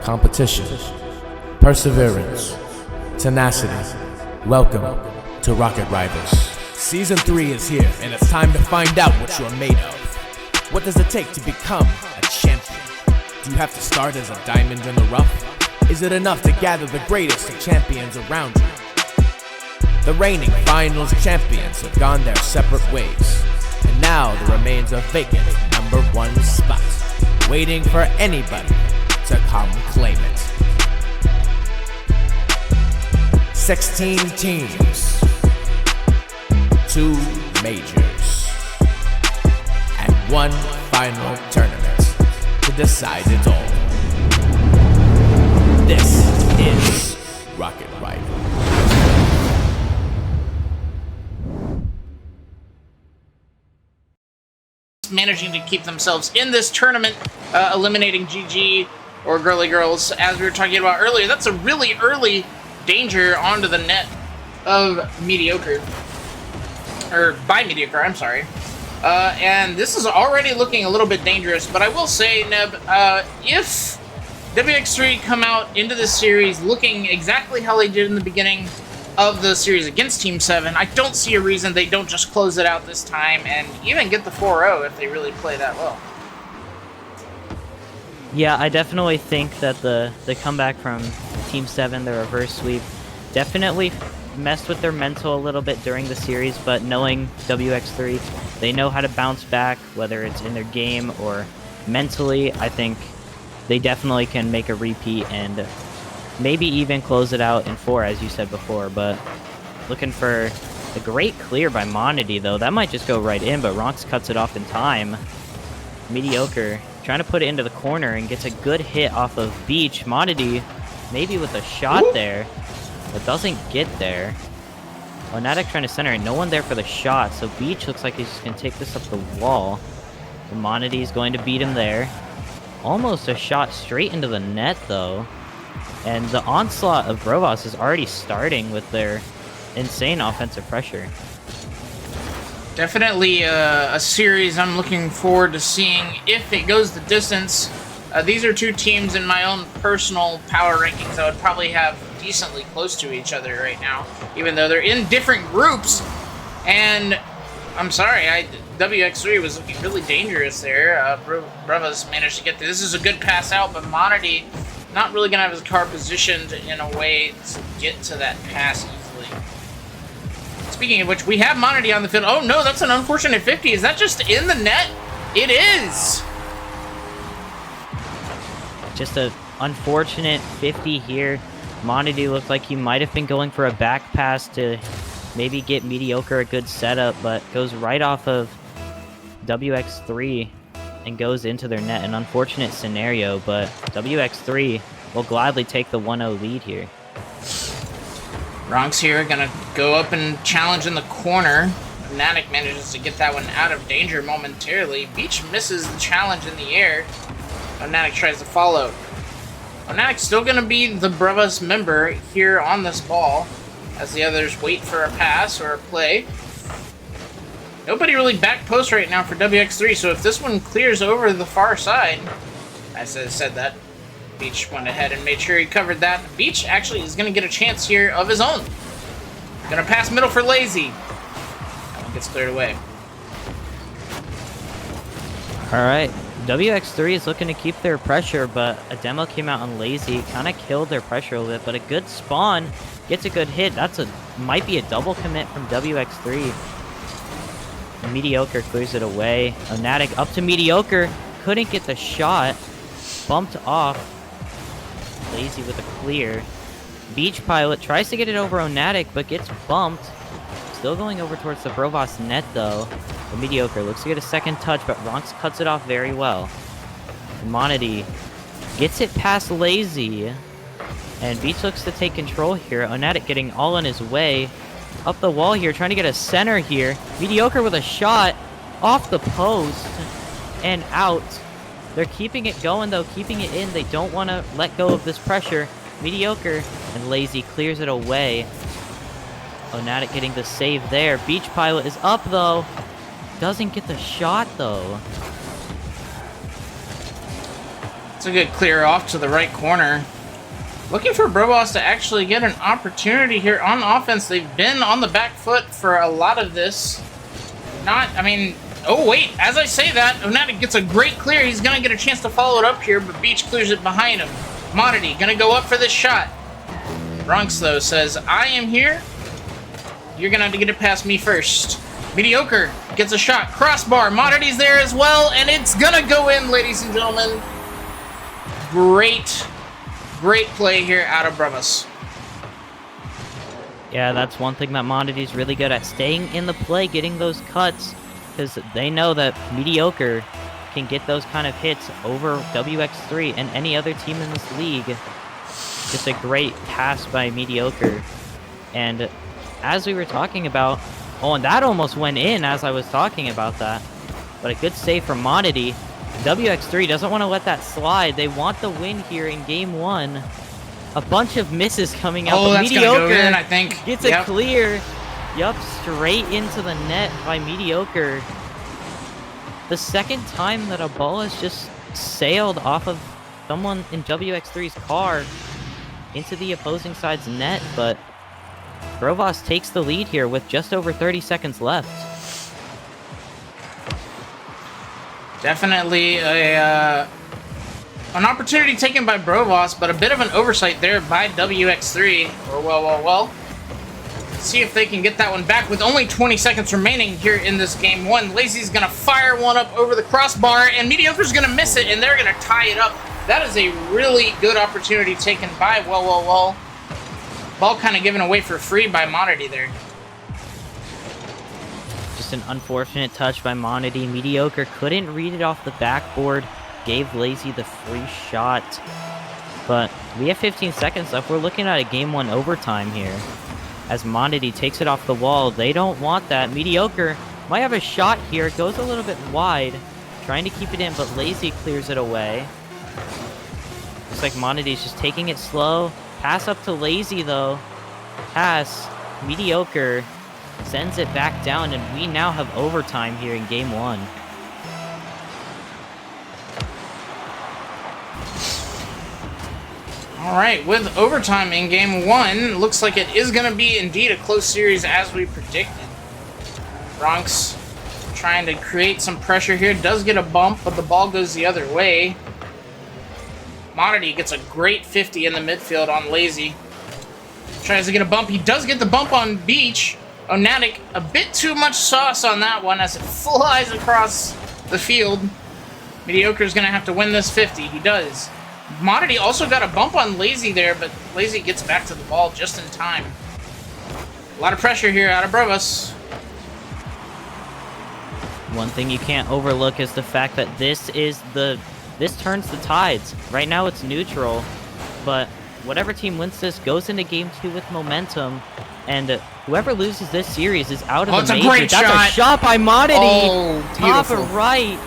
competition, perseverance, tenacity. Welcome to Rocket Rivals. Season 3 is here, and it's time to find out what you're made of. What does it take to become a champion? Do you have to start as a diamond in the rough? Is it enough to gather the greatest of champions around you? The reigning finals champions have gone their separate ways, and now there remains a vacant number 1 spot, waiting for anybody to come claim it. 16 teams, 2 majors, and 1 final tournament to decide it all. This is Rocket Rivals. Managing to keep themselves in this tournament, eliminating GG or Girly Girls, as we were talking about earlier. That's a really early danger onto the net of Mediocre. Or by Mediocre, I'm sorry. And this is already looking a little bit dangerous, but I will say, Neb, if WX3 come out into this series looking exactly how they did in the beginning of the series against Team 7, I don't see a reason they don't just close it out this time and even get the 4-0 if they really play that well. Yeah, I definitely think that the comeback from Team 7, the reverse sweep, definitely messed with their mental a little bit during the series, but knowing WX3, they know how to bounce back, whether it's in their game or mentally. I think they definitely can make a repeat and maybe even close it out in 4, as you said before. But looking for a great clear by Monody, though. That might just go right in, but Ronx cuts it off in time. Mediocre trying to put it into the corner and gets a good hit off of Beech. Monody maybe with a shot there, but doesn't get there. Onatic trying to center it. No one there for the shot, so Beech looks like he's just going to take this up the wall. Monody is going to beat him there. Almost a shot straight into the net, though. And the onslaught of Brovas is already starting with their insane offensive pressure. Definitely a series I'm looking forward to seeing if it goes the distance. These are 2 teams in my own personal power rankings that would probably have decently close to each other right now, even though they're in different groups. And I'm sorry, WX3 was looking really dangerous there. Brovas managed to get this. This is a good pass out, but Monody not really going to have his car positioned in a way to get to that pass easily. Speaking of which, we have Monody on the field. Oh no, that's an unfortunate 50. Is that just in the net? It is! Just an unfortunate 50 here. Monody looked like he might have been going for a back pass to maybe get Mediocre a good setup, but goes right off of WX3 and goes into their net. An unfortunate scenario, but WX3 will gladly take the 1-0 lead here. Ronx here gonna go up and challenge in the corner. Onatic manages to get that one out of danger momentarily. Beech misses the challenge in the air. Onatic tries to follow. Onatic's still gonna be the Brovas member here on this ball as the others wait for a pass or a play. Nobody really back post right now for WX3, so if this one clears over the far side, I said that, Beech went ahead and made sure he covered that. Beech actually is going to get a chance here of his own. Going to pass middle for Lazy. That one gets cleared away. Alright, WX3 is looking to keep their pressure, but a demo came out on Lazy, kind of killed their pressure a little bit, but a good spawn gets a good hit. Might be a double commit from WX3. Mediocre clears it away. Onatic up to Mediocre. Couldn't get the shot. Bumped off. Lazy with a clear. Beech Pilot tries to get it over Onatic, but gets bumped. Still going over towards the Brovas net, though. The Mediocre looks to get a second touch, but Ronx cuts it off very well. Monody gets it past Lazy. And Beech looks to take control here. Onatic getting all in his way. Up the wall here, trying to get a center here. Mediocre with a shot off the post and out. They're keeping it going, though, keeping it in. They don't want to let go of this pressure. Mediocre and Lazy clears it away. Onatic getting the save there. Beech Pilot is up, though. Doesn't get the shot, though. It's a good clear off to the right corner. Looking for Brovas to actually get an opportunity here on offense. They've been on the back foot for a lot of this. Oh wait, as I say that, Fnatic gets a great clear. He's gonna get a chance to follow it up here, but Beech clears it behind him. Monity gonna go up for this shot. Ronx though says, I am here. You're gonna have to get it past me first. Mediocre gets a shot. Crossbar. Monity's there as well, and it's gonna go in, ladies and gentlemen. Great play here out of Brovas. Yeah, that's one thing that Monity's really good at, staying in the play, getting those cuts, because they know that Mediocre can get those kind of hits over WX3 and any other team in this league. Just a great pass by Mediocre. And as we were talking about, oh, and that almost went in as I was talking about that, but a good save from Monity. WX3 doesn't want to let that slide. They want the win here in game 1. A bunch of misses coming out. Oh, that's Mediocre gonna go in, I think. Gets a clear. Yup, straight into the net by Mediocre. The second time that a ball has just sailed off of someone in WX3's car into the opposing side's net, but Brovas takes the lead here with just over 30 seconds left. Definitely an opportunity taken by Brovas, but a bit of an oversight there by WX3. Well. See if they can get that one back with only 20 seconds remaining here in this game 1. Lazy's gonna fire one up over the crossbar, and Mediocre's gonna miss it, and they're gonna tie it up. That is a really good opportunity taken by well. Ball kind of given away for free by Monity there. Just an unfortunate touch by Monity. Mediocre couldn't read it off the backboard, gave Lazy the free shot. But we have 15 seconds left. We're looking at a game 1 overtime here. As Monity takes it off the wall, they don't want that. Mediocre might have a shot here. It goes a little bit wide, trying to keep it in, but Lazy clears it away. Looks like Monity's just taking it slow. Pass up to Lazy though. Pass. Mediocre sends it back down, and we now have overtime here in game 1. All right, with overtime in game 1, looks like it is going to be indeed a close series as we predicted. Ronx trying to create some pressure here, does get a bump, but the ball goes the other way. Monity gets a great 50 in the midfield on Lazy. Tries to get a bump. He does get the bump on Beech. Fnatic, a bit too much sauce on that one as it flies across the field. Mediocre's going to have to win this 50. He does. Monity also got a bump on Lazy there, but Lazy gets back to the ball just in time. A lot of pressure here out of Brovas. One thing you can't overlook is the fact that this turns the tides. Right now it's neutral, but whatever team wins this goes into game 2 with momentum, and whoever loses this series is out of the major. Great That's shot. a shot by Monity. Oh, top beautiful. right,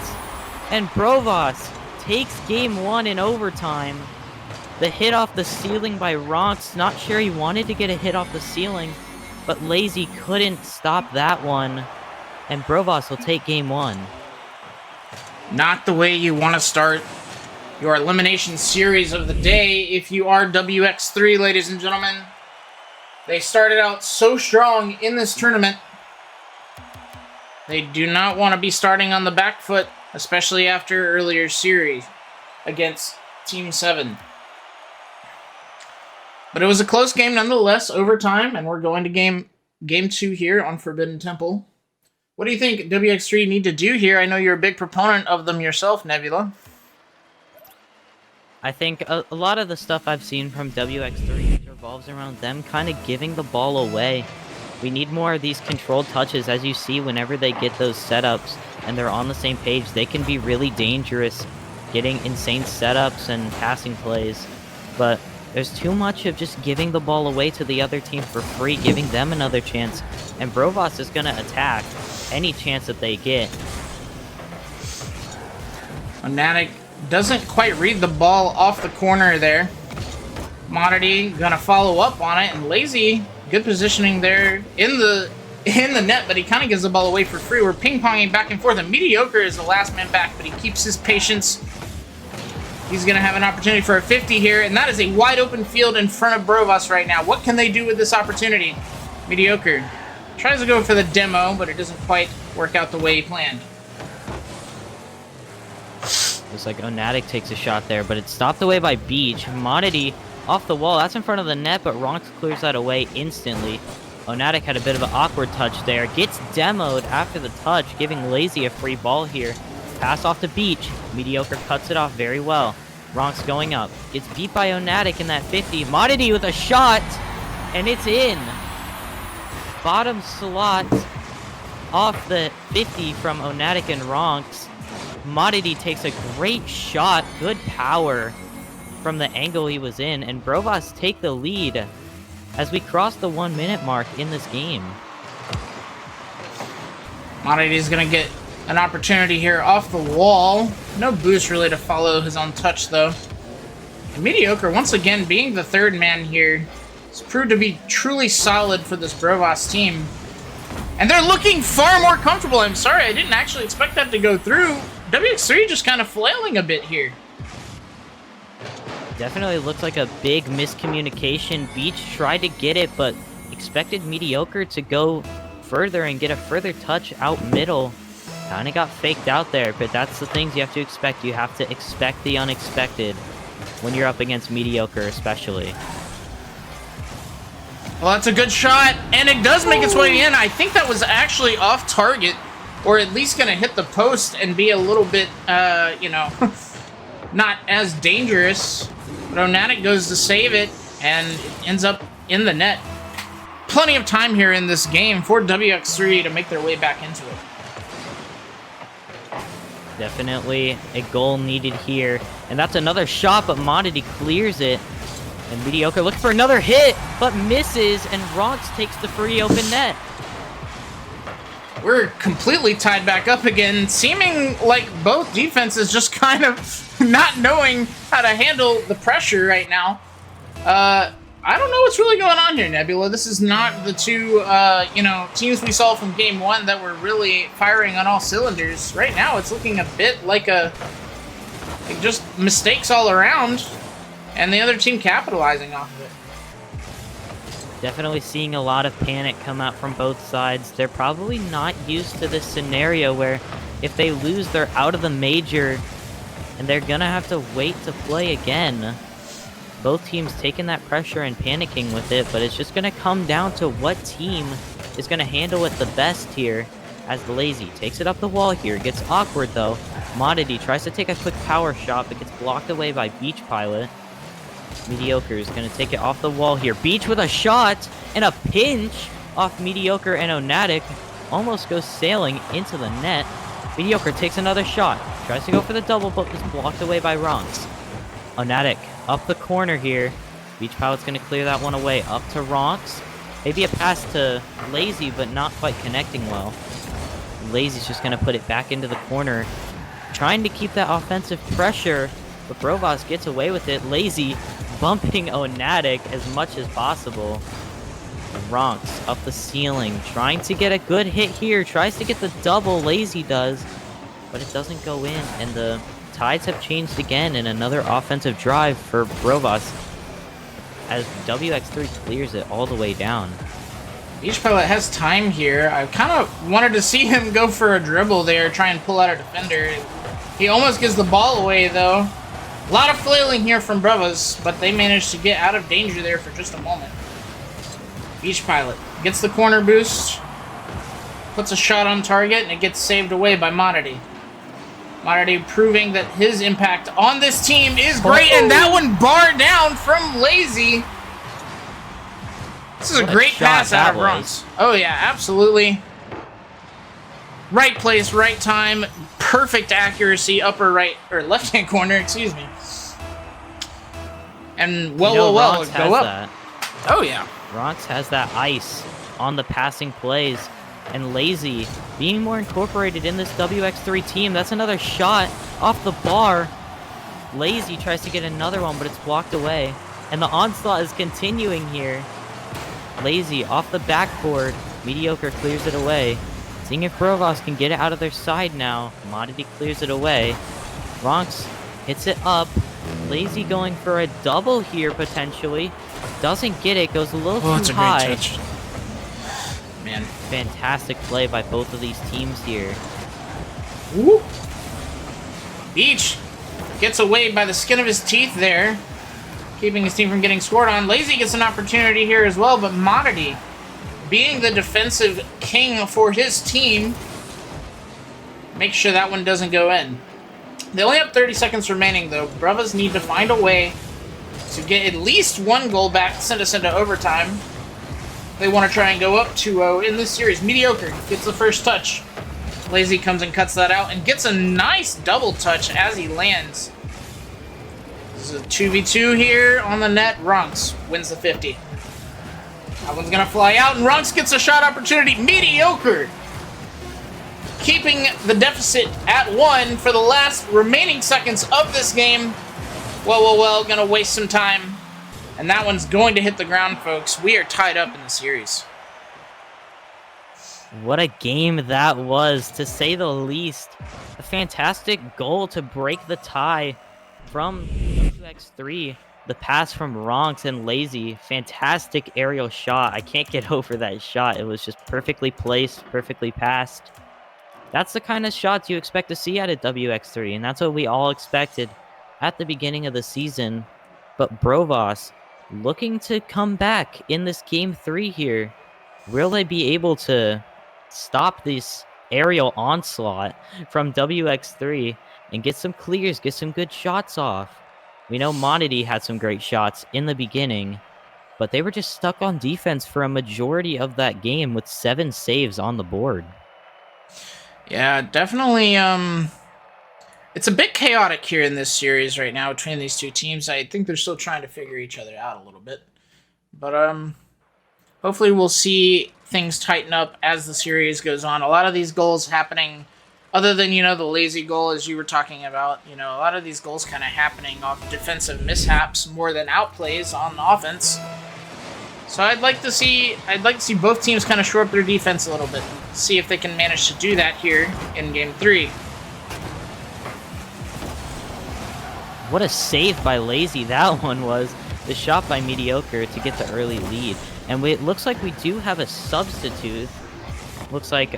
and Brovas takes game 1 in overtime. The hit off the ceiling by Ronx. Not sure he wanted to get a hit off the ceiling, but Lazy couldn't stop that one, and Brovas will take game 1. Not the way you want to start your elimination series of the day if you are WX3, ladies and gentlemen. They started out so strong in this tournament. They do not want to be starting on the back foot, especially after earlier series against Team 7. But it was a close game nonetheless, overtime, and we're going to game 2 here on Forbidden Temple. What do you think WX3 need to do here? I know you're a big proponent of them yourself, Nebula. I think a lot of the stuff I've seen from WX3 revolves around them kind of giving the ball away. We need more of these controlled touches. As you see, whenever they get those setups and they're on the same page, they can be really dangerous, getting insane setups and passing plays. But there's too much of just giving the ball away to the other team for free, giving them another chance. And Brovas is going to attack any chance that they get. Fnatic doesn't quite read the ball off the corner there. Monity gonna follow up on it, and Lazy, good positioning there in the net, but he kind of gives the ball away for free. We're ping-ponging back and forth, and Mediocre is the last man back, but he keeps his patience. He's going to have an opportunity for a 50 here, and that is a wide open field in front of Brovas right now. What can they do with this opportunity? Mediocre tries to go for the demo, but it doesn't quite work out the way he planned. Looks like Onatic takes a shot there, but it's stopped away by Beech. Monity off the wall. That's in front of the net, but Ronx clears that away instantly. Onatic had a bit of an awkward touch there. Gets demoed after the touch, giving Lazy a free ball here. Pass off to Beech. Mediocre cuts it off very well. Ronx going up. Gets beat by Onatic in that 50. Monity with a shot, and it's in. Bottom slot off the 50 from Onatic and Ronx. Monity takes a great shot. Good power from the angle he was in, and Brovas take the lead as we cross the 1 minute mark in this game. Monity is going to get an opportunity here off the wall. No boost really to follow his own touch, though. And Mediocre, once again, being the third man here, has proved to be truly solid for this Brovas team. And they're looking far more comfortable. I'm sorry, I didn't actually expect that to go through. WX3 just kind of flailing a bit here. Definitely looks like a big miscommunication. Beech tried to get it, but expected Mediocre to go further and get a further touch out middle. Kind of got faked out there, but that's the things you have to expect. You have to expect the unexpected when you're up against Mediocre, especially. Well, that's a good shot, and it does make its way in. I think that was actually off target, or at least going to hit the post and be a little bit, you know, not as dangerous. But Onatic goes to save it, and it ends up in the net. Plenty of time here in this game for WX3 to make their way back into it. Definitely a goal needed here. And that's another shot, but Monity clears it. And Mediocre looks for another hit, but misses, and Ronx takes the free open net. We're completely tied back up again, seeming like both defenses just kind of not knowing how to handle the pressure right now. I don't know what's really going on here, Nebula. This is not the two, you know, teams we saw from Game 1 that were really firing on all cylinders. Right now, it's looking a bit like just mistakes all around, and the other team capitalizing off of it. Definitely seeing a lot of panic come out from both sides. They're probably not used to this scenario where if they lose, they're out of the major, and they're gonna have to wait to play again. Both teams taking that pressure and panicking with it, but it's just gonna come down to what team is gonna handle it the best here, as Lazy takes it up the wall here. It gets awkward though. Monity tries to take a quick power shot, but gets blocked away by Beech Pilot. Mediocre is going to take it off the wall here. Beech with a shot and a pinch off Mediocre, and Onatic almost goes sailing into the net. Mediocre takes another shot. Tries to go for the double, but is blocked away by Ronx. Onatic up the corner here. Beech Pilot's going to clear that one away. Up to Ronx. Maybe a pass to Lazy, but not quite connecting well. Lazy's just going to put it back into the corner, trying to keep that offensive pressure, but Brovas gets away with it. Lazy bumping Onatic as much as possible. Ronx up the ceiling, trying to get a good hit here. Tries to get the double, Lazy does, but it doesn't go in, and the tides have changed again in another offensive drive for Brovas as WX3 clears it all the way down. Beech Pilot has time here. I kind of wanted to see him go for a dribble there, try and pull out a defender. He almost gives the ball away, though. A lot of flailing here from Brovas, but they managed to get out of danger there for just a moment. Beech Pilot gets the corner boost, puts a shot on target, and it gets saved away by Monity. Monity proving that his impact on this team is great, and that one barred down from Lazy. This is a great pass out of Ronx. Oh yeah, absolutely. Right place, right time, perfect accuracy, upper right, or left-hand corner, excuse me. And well, go up. That. Oh yeah. Ronx has that ice on the passing plays, and Lazy being more incorporated in this WX3 team. That's another shot off the bar. Lazy tries to get another one, but it's blocked away, and the onslaught is continuing here. Lazy off the backboard. Mediocre clears it away. Seeing if Brovas can get it out of their side now. Monity clears it away. Ronx hits it up. Lazy going for a double here, potentially. Doesn't get it, goes a little Oh, it's too a high. great touch. Man. Fantastic play by both of these teams here. Woo. Beech gets away by the skin of his teeth there, keeping his team from getting scored on. Lazy gets an opportunity here as well, but Monody, being the defensive king for his team, makes sure that one doesn't go in. They only have 30 seconds remaining, though. Brovas need to find a way to get at least one goal back to send us into overtime. They want to try and go up 2-0 in this series. Mediocre gets the first touch. Lazy comes and cuts that out and gets a nice double touch as he lands. This is a 2v2 here on the net. Ronx wins the 50. That one's going to fly out, and Ronx gets a shot opportunity. Mediocre keeping the deficit at 1 for the last remaining seconds of this game. Well, gonna waste some time. And that one's going to hit the ground, folks. We are tied up in the series. What a game that was, to say the least. A fantastic goal to break the tie from WX3. The pass from Ronx and Lazy. Fantastic aerial shot. I can't get over that shot. It was just perfectly placed, perfectly passed. That's the kind of shots you expect to see out of WX3, and that's what we all expected at the beginning of the season. But Brovas looking to come back in this Game 3 here. Will they be able to stop this aerial onslaught from WX3 and get some clears, get some good shots off? We know Monody had some great shots in the beginning, but they were just stuck on defense for a majority of that game with 7 saves on the board. Yeah, definitely, it's a bit chaotic here in this series right now between these two teams. I think they're still trying to figure each other out a little bit. But, hopefully we'll see things tighten up as the series goes on. A lot of these goals happening, other than, the Lazy goal as you were talking about, a lot of these goals kind of happening off defensive mishaps more than outplays on offense. So I'd like to see both teams kind of shore up their defense a little bit. See if they can manage to do that here in Game 3. What a save by Lazy that one was. The shot by Mediocre to get the early lead. And it looks like we do have a substitute. Looks like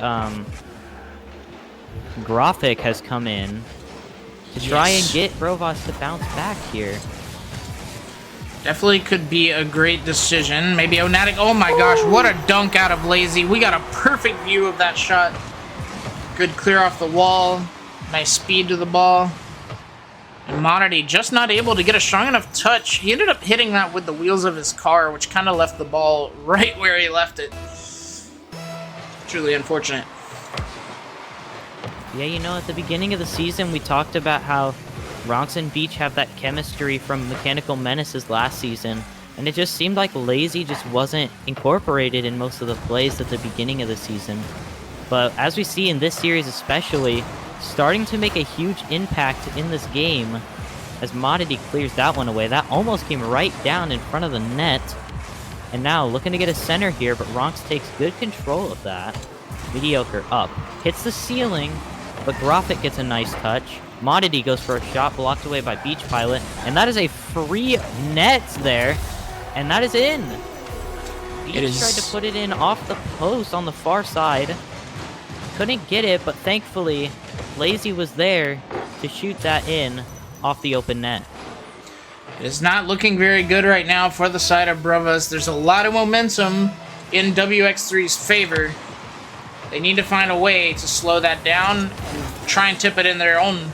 Graphic has come in to try and get Brovas to bounce back here. Definitely could be a great decision. Maybe Onatic. Oh my gosh, what a dunk out of Lazy. We got a perfect view of that shot. Good clear off the wall. Nice speed to the ball. And Monody just not able to get a strong enough touch. He ended up hitting that with the wheels of his car, which kind of left the ball right where he left it. Truly unfortunate. Yeah, at the beginning of the season, we talked about how Ronx and Beech have that chemistry from Mechanical Menaces last season, and it just seemed like Lazy just wasn't incorporated in most of the plays at the beginning of the season. But as we see in this series especially, starting to make a huge impact in this game as Monody clears that one away. That almost came right down in front of the net. And now looking to get a center here, but Ronx takes good control of that. Mediocre up. Hits the ceiling, but Graphic gets a nice touch. Monody goes for a shot blocked away by Beech Pilot, and that is a free net there, and that is in. Beech tried to put it in off the post on the far side. Couldn't get it, but thankfully Lazy was there to shoot that in off the open net. It is not looking very good right now for the side of Brovas. There's a lot of momentum in WX3's favor. They need to find a way to slow that down and try and tip it in their own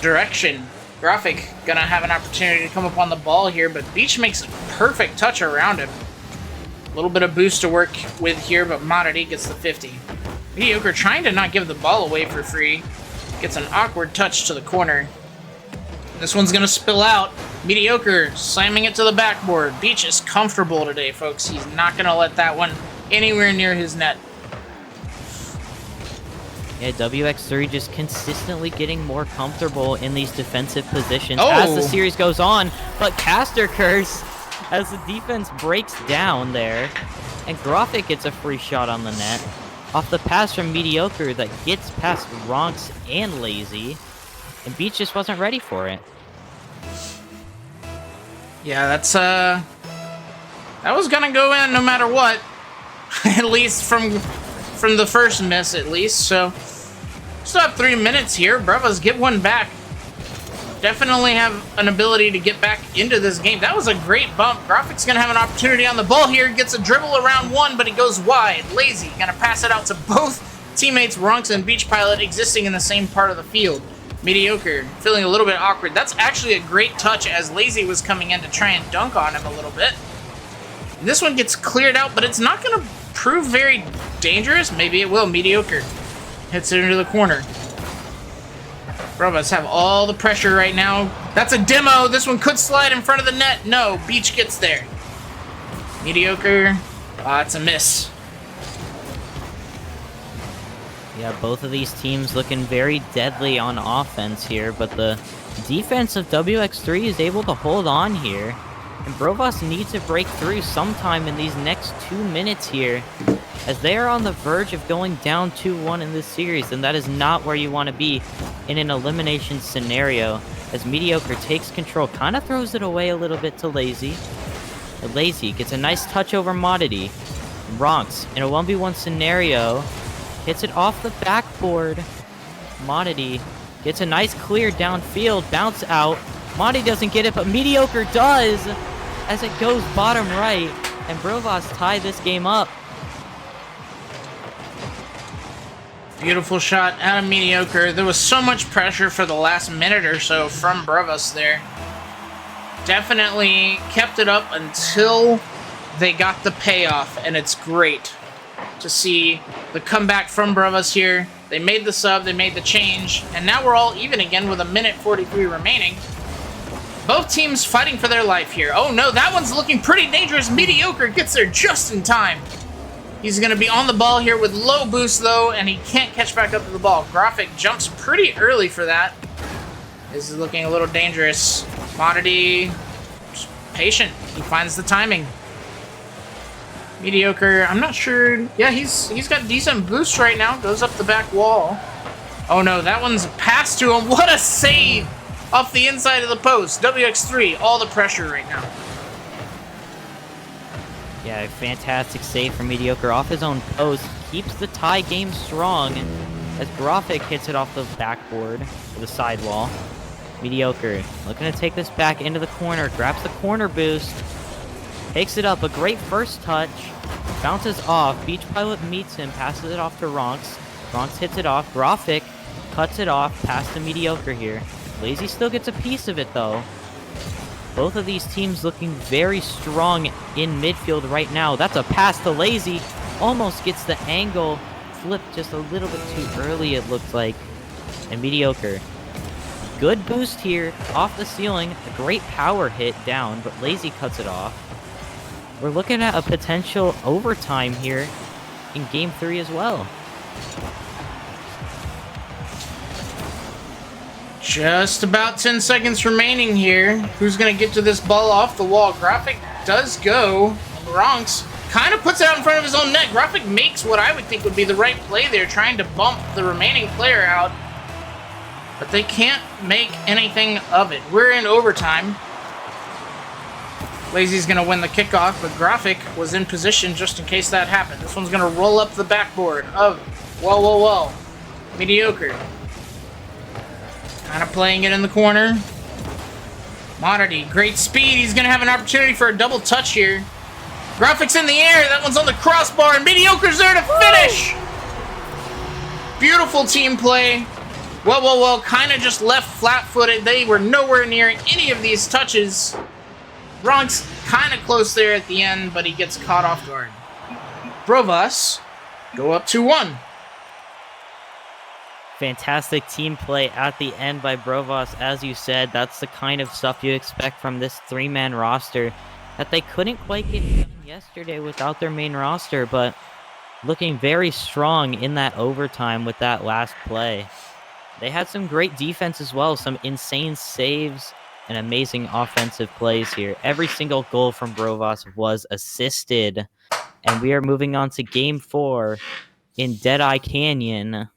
direction. Graphic gonna have an opportunity to come up on the ball here, but Beech makes a perfect touch around him. A little bit of boost to work with here, but Monody gets the 50. Mediocre trying to not give the ball away for free. Gets an awkward touch to the corner. This one's gonna spill out. Mediocre slamming it to the backboard. Beech is comfortable today, folks. He's not gonna let that one anywhere near his net. Yeah, WX3 just consistently getting more comfortable in these defensive positions Oh. as the series goes on. But Caster Curse, as the defense breaks down there, and Graphic gets a free shot on the net off the pass from Mediocre that gets past Ronx and Lazy, and Beech just wasn't ready for it. Yeah, that was gonna go in no matter what. At least from the first miss, at least. So still have 3 minutes here. Brovas get one back. Definitely have an ability to get back into this game. That was a great bump. Graphic's gonna have an opportunity on the ball here. Gets a dribble around one, but he goes wide. Lazy gonna pass it out to both teammates, Ronx and Beech Pilot, existing in the same part of the field. Mediocre, feeling a little bit awkward. That's actually a great touch as Lazy was coming in to try and dunk on him a little bit. This one gets cleared out, but it's not going to prove very dangerous. Maybe it will. Mediocre hits it into the corner. Brovas have all the pressure right now. That's a demo. This one could slide in front of the net. No, Beech gets there. Mediocre. It's a miss. Yeah, both of these teams looking very deadly on offense here, but the defense of WX3 is able to hold on here. And Brovas needs to break through sometime in these next 2 minutes here, as they are on the verge of going down 2-1 in this series, and that is not where you want to be in an elimination scenario, as Mediocre takes control, kind of throws it away a little bit to Lazy. But Lazy gets a nice touch over Modity. Ronx, in a 1v1 scenario, hits it off the backboard. Modity gets a nice clear downfield, bounce out. Monty doesn't get it, but Mediocre does, as it goes bottom right, and Brovas tie this game up. Beautiful shot out of Mediocre. There was so much pressure for the last minute or so from Brovas there. Definitely kept it up until they got the payoff, and it's great to see the comeback from Brovas here. They made the sub, they made the change, and now we're all even again with 1:43 remaining. Both teams fighting for their life here. Oh no, that one's looking pretty dangerous. Mediocre gets there just in time. He's going to be on the ball here with low boost though, and he can't catch back up to the ball. Graphic jumps pretty early for that. This is looking a little dangerous. Modity, patient. He finds the timing. Mediocre, I'm not sure. Yeah, he's got decent boost right now. Goes up the back wall. Oh no, that one's passed to him. What a save off the inside of the post. WX3, all the pressure right now. Yeah, a fantastic save from Mediocre off his own post. Keeps the tie game strong as Graphic hits it off the backboard or the sidewall. Mediocre looking to take this back into the corner. Grabs the corner boost. Takes it up. A great first touch. Bounces off. Beech Pilot meets him. Passes it off to Ronx. Ronx hits it off. Graphic cuts it off. Pass to Mediocre here. Lazy still gets a piece of it though. Both of these teams looking very strong in midfield right now. That's a pass to Lazy. Almost gets the angle. Flipped just a little bit too early, it looked like. And Mediocre. Good boost here. Off the ceiling. A great power hit down, but Lazy cuts it off. We're looking at a potential overtime here in Game 3 as well. Just about 10 seconds remaining here. Who's going to get to this ball off the wall? Graphic does go. Ronx kind of puts it out in front of his own net. Graphic makes what I would think would be the right play there, trying to bump the remaining player out. But they can't make anything of it. We're in overtime. Lazy's going to win the kickoff, but Graphic was in position just in case that happened. This one's going to roll up the backboard of, whoa, Mediocre. Kind of playing it in the corner. Modity, great speed. He's going to have an opportunity for a double touch here. Graphic's in the air. That one's on the crossbar, and Mediocre's there to finish. Beautiful team play. Whoa. Kind of just left flat-footed. They were nowhere near any of these touches. Ronx kind of close there at the end, but he gets caught off guard. Brovas go up 2-1. Fantastic team play at the end by Brovas. As you said, that's the kind of stuff you expect from this three-man roster that they couldn't quite get done yesterday without their main roster, but looking very strong in that overtime with that last play. They had some great defense as well, some insane saves and amazing offensive plays here. Every single goal from Brovas was assisted, and we are moving on to Game 4 in Deadeye Canyon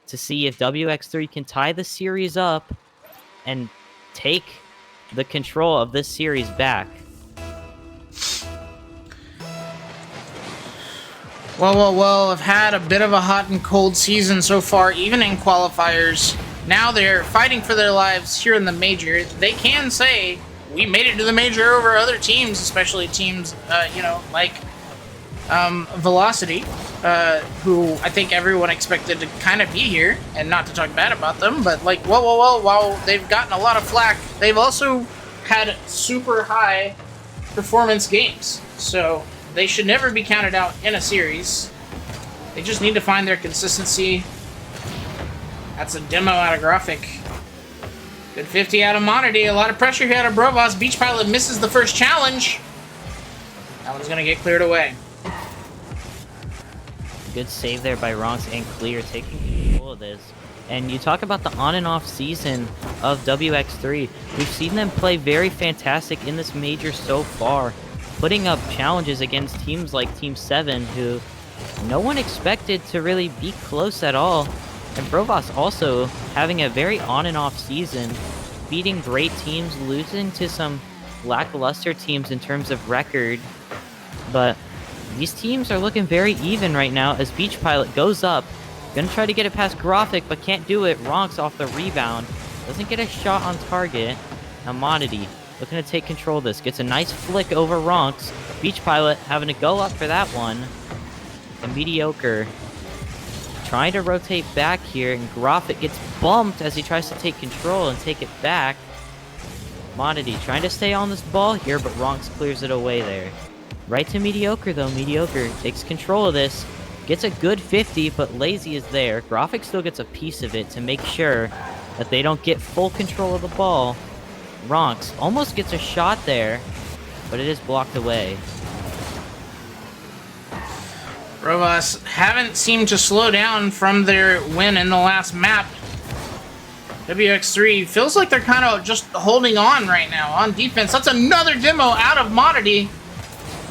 to see if WX3 can tie the series up and take the control of this series back. Well, I've had a bit of a hot and cold season so far, even in qualifiers. Now they're fighting for their lives here in the major. They can say, we made it to the major over other teams, especially teams, like Velocity, who I think everyone expected to kind of be here, and not to talk bad about them, but like, while they've gotten a lot of flack, they've also had super high performance games. So they should never be counted out in a series. They just need to find their consistency. That's a demo out of Graphic. Good 50 out of Monody. A lot of pressure here out of Brovas. Beach Pilot misses the first challenge. That one's going to get cleared away. Good save there by Ronx and Clear, taking control of this. And you talk about the on and off season of WX3. We've seen them play very fantastic in this major so far, putting up challenges against teams like Team 7, who no one expected to really be close at all. And Brovas also having a very on and off season, beating great teams, losing to some lackluster teams in terms of record. But these teams are looking very even right now as Beach Pilot goes up. Gonna try to get it past Graphic, but can't do it. Ronx off the rebound. Doesn't get a shot on target. Now Monody looking to take control of this. Gets a nice flick over Ronx. Beach Pilot having to go up for that one. And Mediocre trying to rotate back here, and Graphic gets bumped as he tries to take control and take it back. Monody trying to stay on this ball here, but Ronx clears it away there. Right to Mediocre though. Mediocre takes control of this. Gets a good 50, but Lazy is there. Graphic still gets a piece of it to make sure that they don't get full control of the ball. Ronx almost gets a shot there, but it is blocked away. Brovas haven't seemed to slow down from their win in the last map. WX3 feels like they're kind of just holding on right now on defense. That's another demo out of Monody.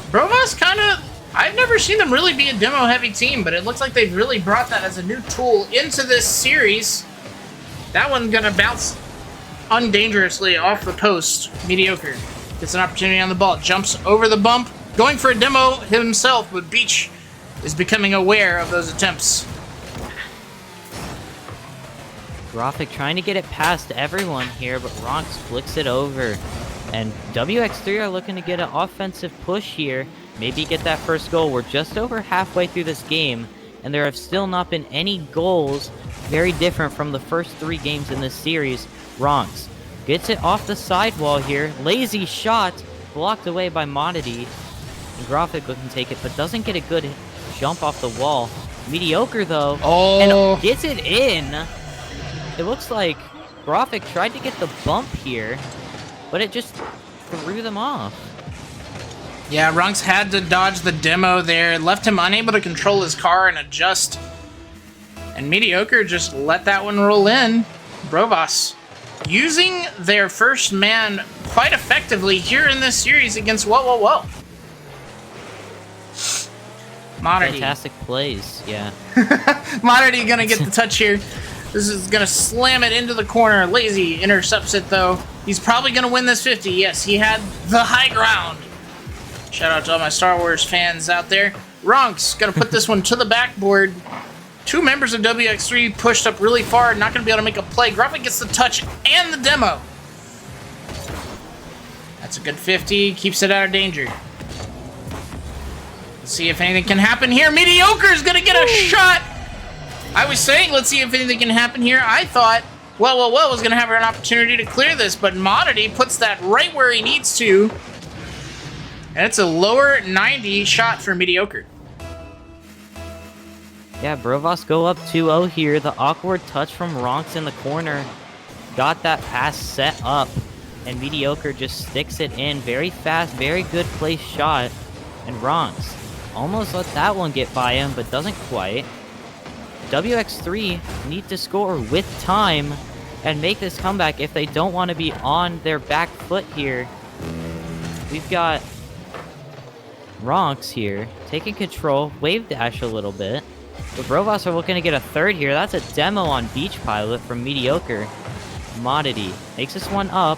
Brovas kind of, I've never seen them really be a demo-heavy team, but it looks like they've really brought that as a new tool into this series. That one's gonna bounce undangerously off the post. Mediocre gets an opportunity on the ball, jumps over the bump, going for a demo himself, but Beech is becoming aware of those attempts. Graphic trying to get it past everyone here, but Ronx flicks it over. And WX3 are looking to get an offensive push here, maybe get that first goal. We're just over halfway through this game, and there have still not been any goals very different from the first 3 games in this series. Ronx gets it off the sidewall here. Lazy shot, blocked away by Monody. And Graphic looking to take it, but doesn't get a good jump off the wall. Mediocre though, and gets it in. It looks like Graphic tried to get the bump here, but it just threw them off. Yeah, Ronx had to dodge the demo there, left him unable to control his car and adjust. And Mediocre just let that one roll in. Brovas using their first man quite effectively here in this series against Monody. Fantastic plays, yeah. Monody gonna get the touch here. This is gonna slam it into the corner. Lazy intercepts it though. He's probably gonna win this 50. Yes, he had the high ground. Shout out to all my Star Wars fans out there. Ronx gonna put this one to the backboard. 2 members of WX3 pushed up really far, not gonna be able to make a play. Graphic gets the touch and the demo. That's a good 50, keeps it out of danger. Let's see if anything can happen here. Mediocre is gonna get a shot. I was saying, let's see if anything can happen here. I thought, well was gonna have an opportunity to clear this, but Monody puts that right where he needs to. And it's a lower 90 shot for Mediocre. Yeah, Brovas go up 2-0 here. The awkward touch from Ronx in the corner got that pass set up, and Mediocre just sticks it in. Very fast, very good place shot. And Ronx almost let that one get by him, but doesn't quite. WX3 need to score with time and make this comeback if they don't want to be on their back foot here. We've got Ronx here taking control, wave dash a little bit. The Brovas are looking to get a third here. That's a demo on Beach Pilot from Mediocre. Monody takes this one up,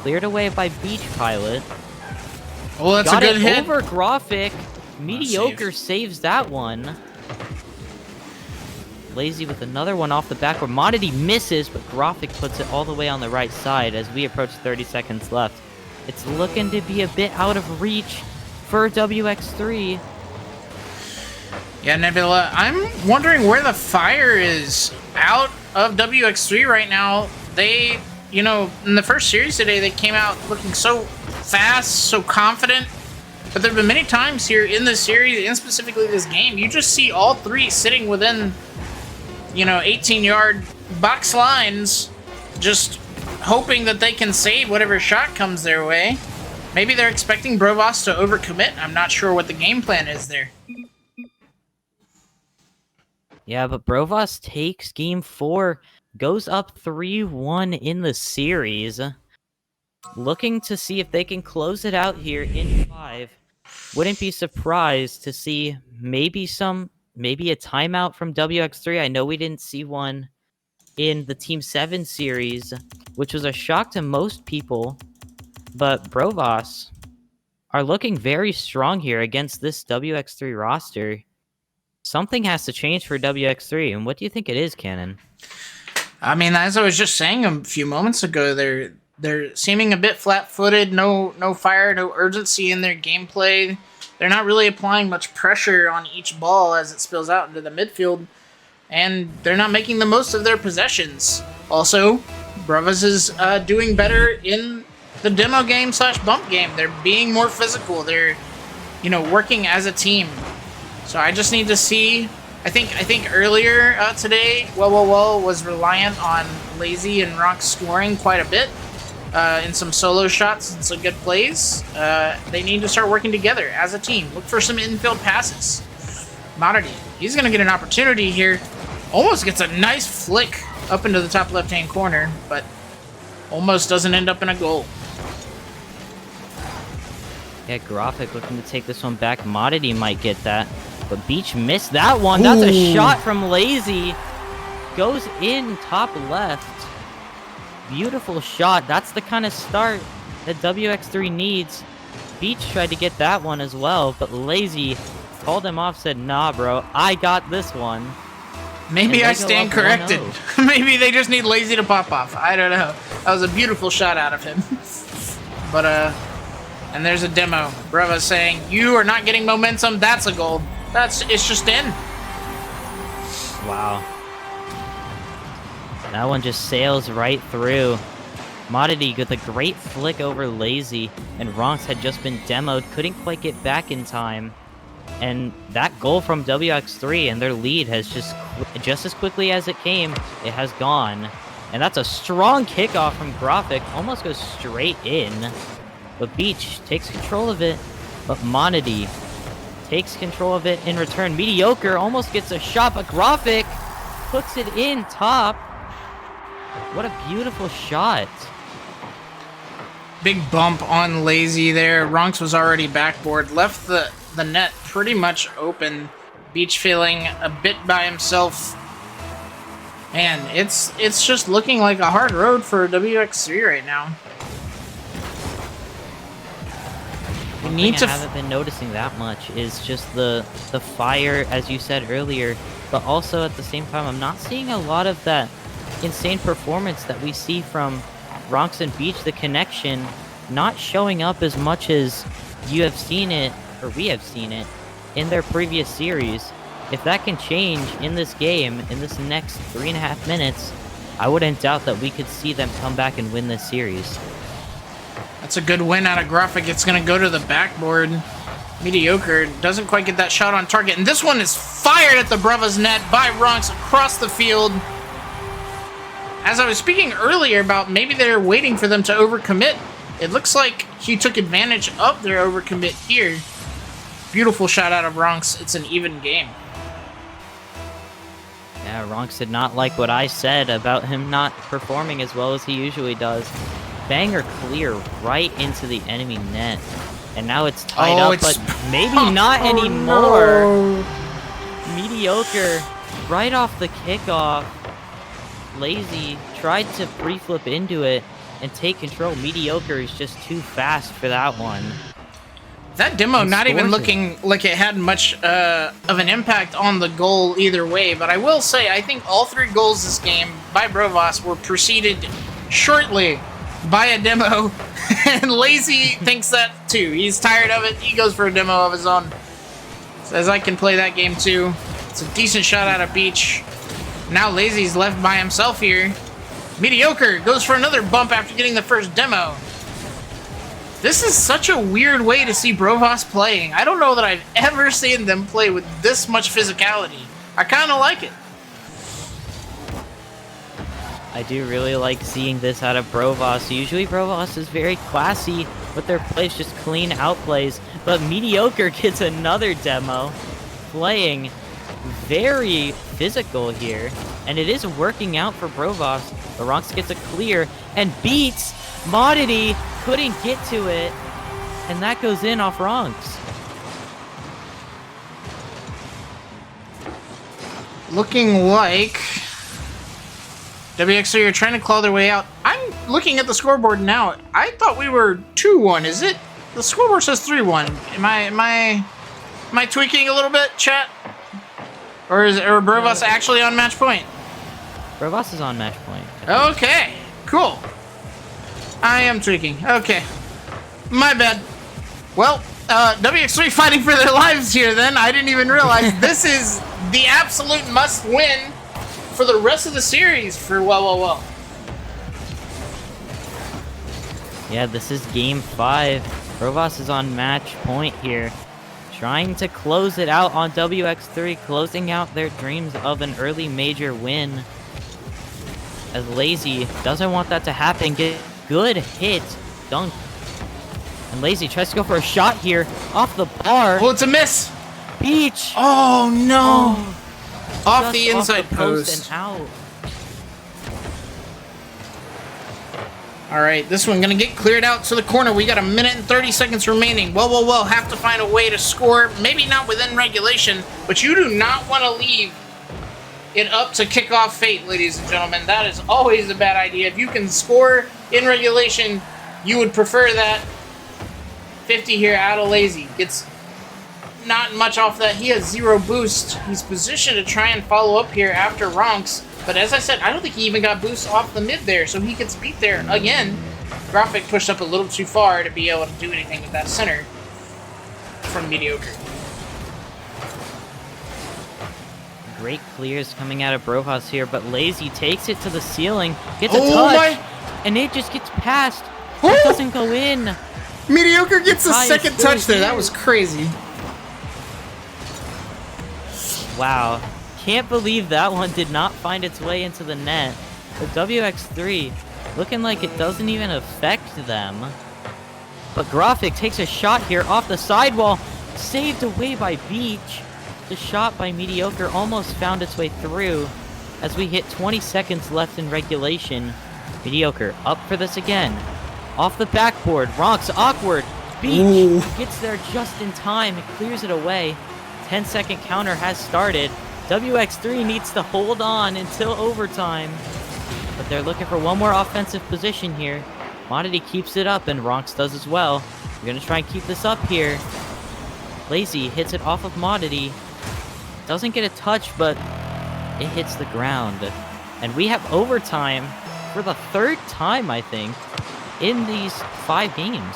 Cleared away by Beech Pilot. Oh, that's Got a good it hit. over Graphic. Mediocre saves that one. Lazy with another one off the back where Monity misses, but Graphic puts it all the way on the right side as we approach 30 seconds left. It's looking to be a bit out of reach for WX3. Yeah, Nebula, I'm wondering where the fire is out of WX3 right now. They, you know, in the first series today, they came out looking so fast, so confident. But there have been many times here in this series, and specifically this game, you just see all three sitting within, you know, 18-yard box lines, just hoping that they can save whatever shot comes their way. Maybe they're expecting Brovas to overcommit. I'm not sure what the game plan is there. Yeah, but Brovas takes game 4, goes up 3-1 in the series. Looking to see if they can close it out here in 5. Wouldn't be surprised to see maybe a timeout from WX3. I know we didn't see one in the Team 7 series, which was a shock to most people, but Brovas are looking very strong here against this WX3 roster. Something has to change for WX3, and what do you think it is, Cannon? I mean, as I was just saying a few moments ago, they're seeming a bit flat-footed, no fire, no urgency in their gameplay. They're not really applying much pressure on each ball as it spills out into the midfield, and they're not making the most of their possessions. Also, Brovas is doing better in the demo game / bump game. They're being more physical. They're, you know, working as a team. So I just need to see. I think earlier today, Well was reliant on Lazy and Ronx scoring quite a bit in some solo shots and some good plays. They need to start working together as a team. Look for some infield passes. Monity, he's going to get an opportunity here. Almost gets a nice flick up into the top left-hand corner, but almost doesn't end up in a goal. Yeah, Graphic looking to take this one back. Monity might get that, but Beech missed that one. That's a shot from Lazy. Goes in top left. Beautiful shot. That's the kind of start that WX3 needs. Beech tried to get that one as well, but Lazy called him off, said, nah, bro, I got this one. Maybe I stand corrected. Maybe they just need Lazy to pop off. I don't know. That was a beautiful shot out of him. But, and there's a demo. Breva saying, you are not getting momentum. That's a goal. It's just in. Wow. That one just sails right through. Monity with a great flick over Lazy, and Ronx had just been demoed, couldn't quite get back in time. And that goal from WX3 and their lead has just as quickly as it came, it has gone. And that's a strong kickoff from Graphic, almost goes straight in. But Beech takes control of it, but Monity takes control of it in return. Mediocre almost gets a shot, but Graphic puts it in top. What a beautiful shot. Big bump on Lazy there. Ronx was already backboard, left the net pretty much open. Beech feeling a bit by himself. Man, it's just looking like a hard road for WX3 right now. One thing I haven't been noticing that much is just the fire, as you said earlier, but also at the same time, I'm not seeing a lot of that insane performance that we see from Ronx and Beech. The connection not showing up as much as you have seen it, or we have seen it, in their previous series. If that can change in this game, in this next 3.5 minutes, I wouldn't doubt that we could see them come back and win this series. That's a good win out of Graphic. It's going to go to the backboard. Mediocre doesn't quite get that shot on target. And this one is fired at the Breva's net by Ronx across the field. As I was speaking earlier about maybe they're waiting for them to overcommit, it looks like he took advantage of their overcommit here. Beautiful shot out of Ronx. It's an even game. Yeah, Ronx did not like what I said about him not performing as well as he usually does. Banger clear right into the enemy net. And now it's tied up, but maybe not anymore. No. Mediocre right off the kickoff. Lazy tried to free flip into it, and take control. Mediocre is just too fast for that one. That demo He not even scores looking like it had much of an impact on the goal either way, but I will say I think all 3 goals this game by Brovas were preceded shortly by a demo, and Lazy thinks that too. He's tired of it. He goes for a demo of his own. Says I can play that game too. It's a decent shot out of Beech. Now Lazy's left by himself here. Mediocre goes for another bump after getting the first demo. This is such a weird way to see Brovas playing. I don't know that I've ever seen them play with this much physicality. I kind of like it. I do really like seeing this out of Brovas. Usually Brovas is very classy with their plays, just clean outplays. But Mediocre gets another demo, playing very physical here. And it is working out for Brovas. The Ronx gets a clear and beats Modity. Couldn't get to it. And that goes in off Ronx. Looking like WX3 are trying to claw their way out. I'm looking at the scoreboard now. I thought we were 2-1. Is it? The scoreboard says 3-1. Am I tweaking a little bit, chat? Or Brovas actually on match point? Brovas is on match point. Okay, cool. I am tweaking. Okay. My bad. Well, WX3 fighting for their lives here then. I didn't even realize this is the absolute must-win for the rest of the series for well. Yeah, this is game 5. Brovas is on match point here. Trying to close it out on WX3, closing out their dreams of an early major win. As Lazy doesn't want that to happen. Get good hit. Dunk. And Lazy tries to go for a shot here off the bar. Oh, it's a miss. Beech. Oh, no. Oh, Off the inside off the post. and out. All right, this one gonna get cleared out to the corner. We got 1 minute and 30 seconds remaining. Well, have to find a way to score. Maybe not within regulation, but you do not want to leave it up to kickoff fate, ladies and gentlemen. That is always a bad idea. If you can score in regulation, you would prefer that. 50 here out of Lazy. Gets not much off that. He has 0 boost. He's positioned to try and follow up here after Ronx. But as I said, I don't think he even got boost off the mid there, so he gets beat there again. Graphic pushed up a little too far to be able to do anything with that center from Mediocre. Great clears coming out of Brovas here, but Lazy takes it to the ceiling, gets a touch, and it just gets past. It doesn't go in. Mediocre gets a second touch there. Here. That was crazy. Wow. Can't believe that one did not find its way into the net. The WX3 looking like it doesn't even affect them. But Graphic takes a shot here off the sidewall, saved away by Beech. The shot by Mediocre almost found its way through as we hit 20 seconds left in regulation. Mediocre up for this again. Off the backboard, Ronx awkward. Beech gets there just in time. It clears it away. 10-second counter has started. WX3 needs to hold on until overtime. But they're looking for one more offensive position here. Modity keeps it up, and Ronx does as well. We're going to try and keep this up here. Lazy hits it off of Modity. Doesn't get a touch, but it hits the ground. And we have overtime for the 3rd time, I think, in these 5 games.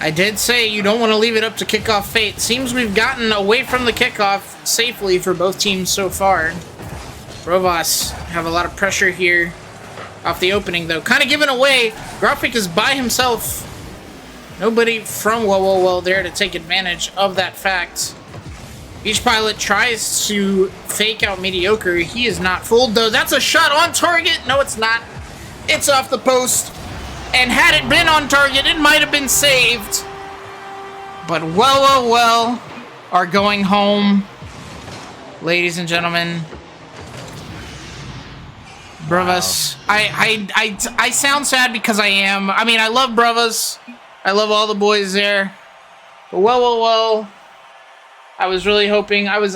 I did say you don't want to leave it up to kickoff fate. Seems we've gotten away from the kickoff safely for both teams so far. Brovas have a lot of pressure here off the opening, though. Kind of given away. Graphic is by himself. Nobody from well there to take advantage of that fact. Beach Pilot tries to fake out Mediocre. He is not fooled, though. That's a shot on target. No, it's not. It's off the post. And had it been on target, it might have been saved. But well, are going home. Ladies and gentlemen. Brovas. Wow. I sound sad because I am. I mean, I love Brovas. I love all the boys there. But well. I was really hoping. I was